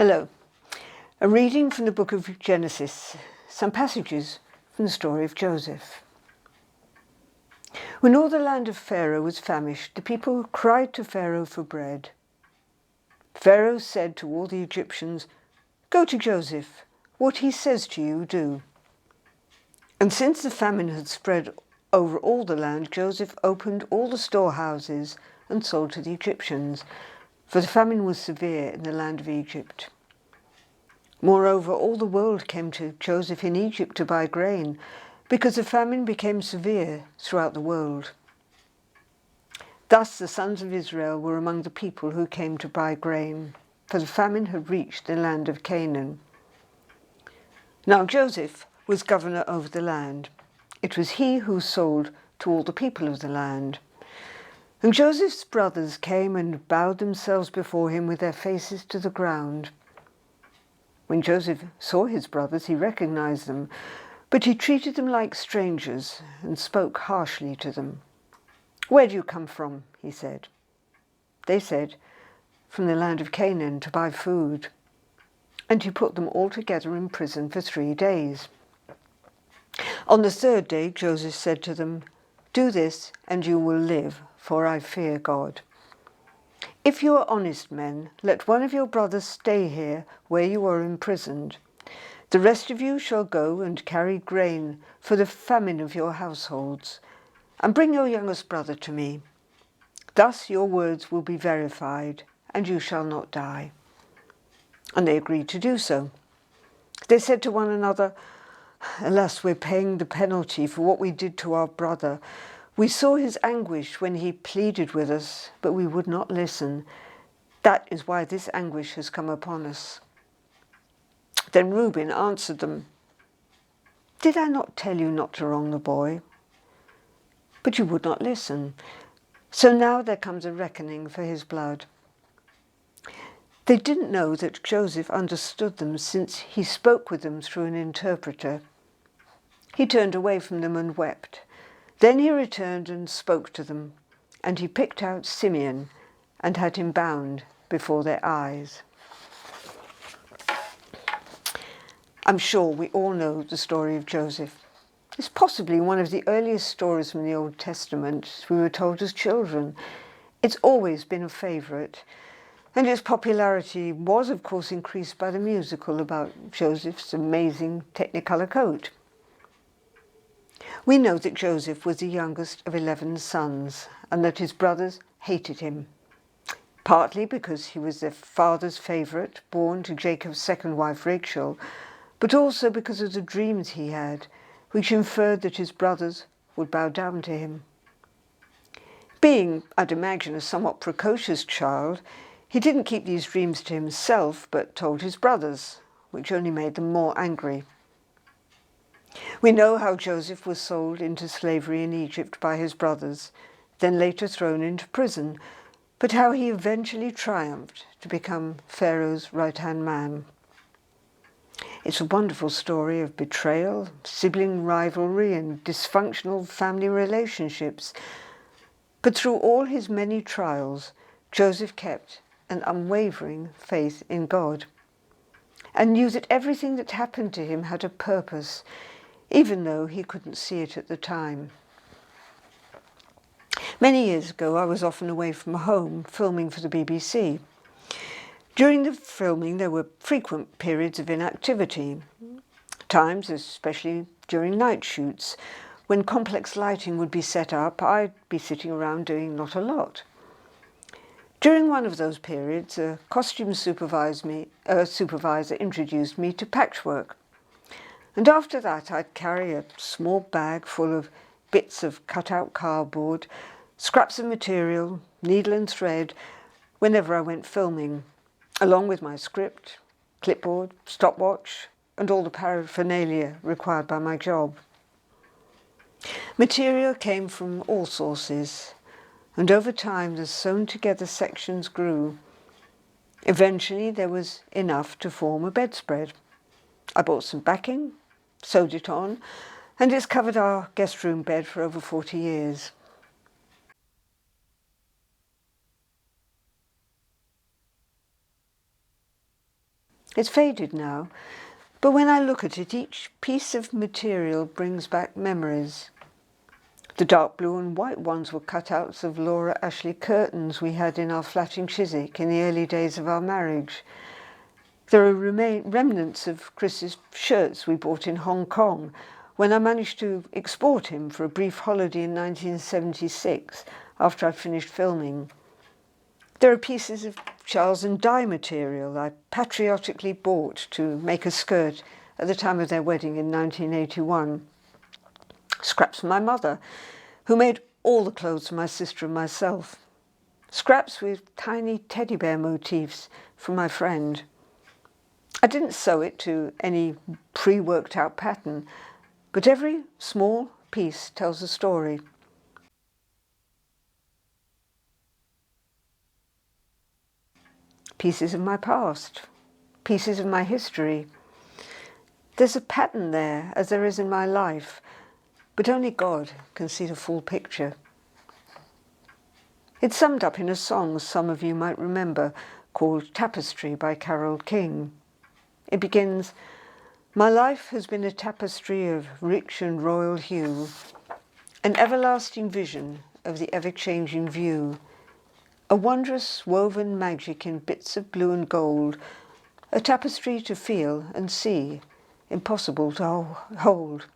Hello. A reading from the book of Genesis, some passages from the story of Joseph. When all the land of Pharaoh was famished, the people cried to Pharaoh for bread. Pharaoh said to all the Egyptians, "Go to Joseph. What he says to you, do." And since the famine had spread over all the land, Joseph opened all the storehouses and sold to the Egyptians, for the famine was severe in the land of Egypt. Moreover, all the world came to Joseph in Egypt to buy grain, because the famine became severe throughout the world. Thus the sons of Israel were among the people who came to buy grain, for the famine had reached the land of Canaan. Now Joseph was governor over the land. It was he who sold to all the people of the land. And Joseph's brothers came and bowed themselves before him with their faces to the ground. When Joseph saw his brothers, he recognized them, but he treated them like strangers and spoke harshly to them. "Where do you come from?" he said. They said, "From the land of Canaan to buy food." And he put them all together in prison for 3 days. On the 3rd day, Joseph said to them, "Do this and you will live, for I fear God. If you are honest men, let one of your brothers stay here where you are imprisoned. The rest of you shall go and carry grain for the famine of your households, and bring your youngest brother to me. Thus your words will be verified, and you shall not die." And they agreed to do so. They said to one another, "Alas, we're paying the penalty for what we did to our brother. We saw his anguish when he pleaded with us, but we would not listen. That is why this anguish has come upon us." Then Reuben answered them, "Did I not tell you not to wrong the boy? But you would not listen. So now there comes a reckoning for his blood." They didn't know that Joseph understood them, since he spoke with them through an interpreter. He turned away from them and wept. Then he returned and spoke to them, and he picked out Simeon and had him bound before their eyes. I'm sure we all know the story of Joseph. It's possibly one of the earliest stories from the Old Testament we were told as children. It's always been a favourite, and its popularity was, of course, increased by the musical about Joseph's amazing Technicolor coat. We know that Joseph was the youngest of 11 sons, and that his brothers hated him, partly because he was their father's favourite, born to Jacob's second wife Rachel, but also because of the dreams he had, which inferred that his brothers would bow down to him. Being, I'd imagine, a somewhat precocious child, he didn't keep these dreams to himself, but told his brothers, which only made them more angry. We know how Joseph was sold into slavery in Egypt by his brothers, then later thrown into prison, but how he eventually triumphed to become Pharaoh's right-hand man. It's a wonderful story of betrayal, sibling rivalry, and dysfunctional family relationships. But through all his many trials, Joseph kept an unwavering faith in God, and knew that everything that happened to him had a purpose, even though he couldn't see it at the time. Many years ago, I was often away from home filming for the BBC. During the filming, there were frequent periods of inactivity, times, especially during night shoots, when complex lighting would be set up. I'd be sitting around doing not a lot. During one of those periods, a costume supervisor introduced me to patchwork. And after that, I'd carry a small bag full of bits of cut-out cardboard, scraps of material, needle and thread, whenever I went filming, along with my script, clipboard, stopwatch, and all the paraphernalia required by my job. Material came from all sources, and over time the sewn-together sections grew. Eventually, there was enough to form a bedspread. I bought some backing, sewed it on, and it's covered our guest room bed for over 40 years. It's faded now, but when I look at it, each piece of material brings back memories. The dark blue and white ones were cutouts of Laura Ashley curtains we had in our flat in Chiswick in the early days of our marriage. There are remnants of Chris's shirts we bought in Hong Kong when I managed to export him for a brief holiday in 1976 after I'd finished filming. There are pieces of Charles and Di material I patriotically bought to make a skirt at the time of their wedding in 1981. Scraps from my mother, who made all the clothes for my sister and myself. Scraps with tiny teddy bear motifs from my friend. I didn't sew it to any pre-worked out pattern, but every small piece tells a story. Pieces of my past, pieces of my history. There's a pattern there, as there is in my life, but only God can see the full picture. It's summed up in a song some of you might remember, called Tapestry by Carole King. It begins, "My life has been a tapestry of rich and royal hue, an everlasting vision of the ever-changing view, a wondrous woven magic in bits of blue and gold, a tapestry to feel and see, impossible to hold."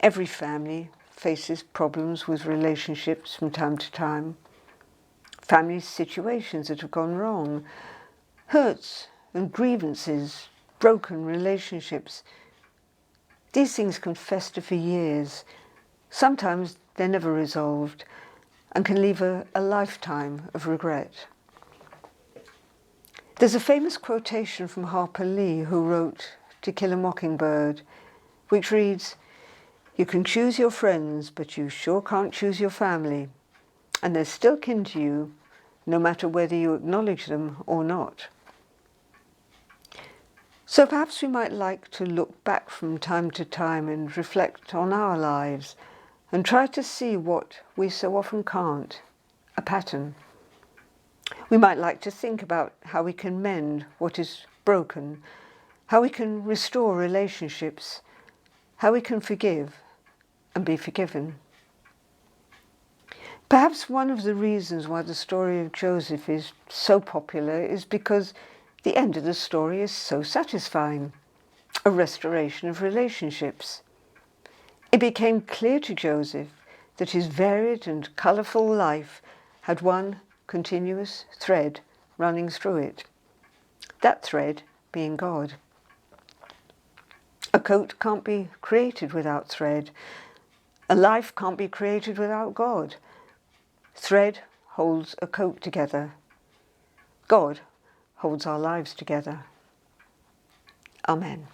Every family faces problems with relationships from time to time. Family situations that have gone wrong, hurts and grievances, broken relationships. These things can fester for years. Sometimes they're never resolved and can leave a lifetime of regret. There's a famous quotation from Harper Lee, who wrote To Kill a Mockingbird, which reads, "You can choose your friends, but you sure can't choose your family, and they're still kin to you, no matter whether you acknowledge them or not." So perhaps we might like to look back from time to time and reflect on our lives and try to see what we so often can't, a pattern. We might like to think about how we can mend what is broken, how we can restore relationships, how we can forgive and be forgiven. Perhaps one of the reasons why the story of Joseph is so popular is because the end of the story is so satisfying, a restoration of relationships. It became clear to Joseph that his varied and colourful life had one continuous thread running through it, that thread being God. A coat can't be created without thread. A life can't be created without God. Thread holds a coat together. God holds our lives together. Amen.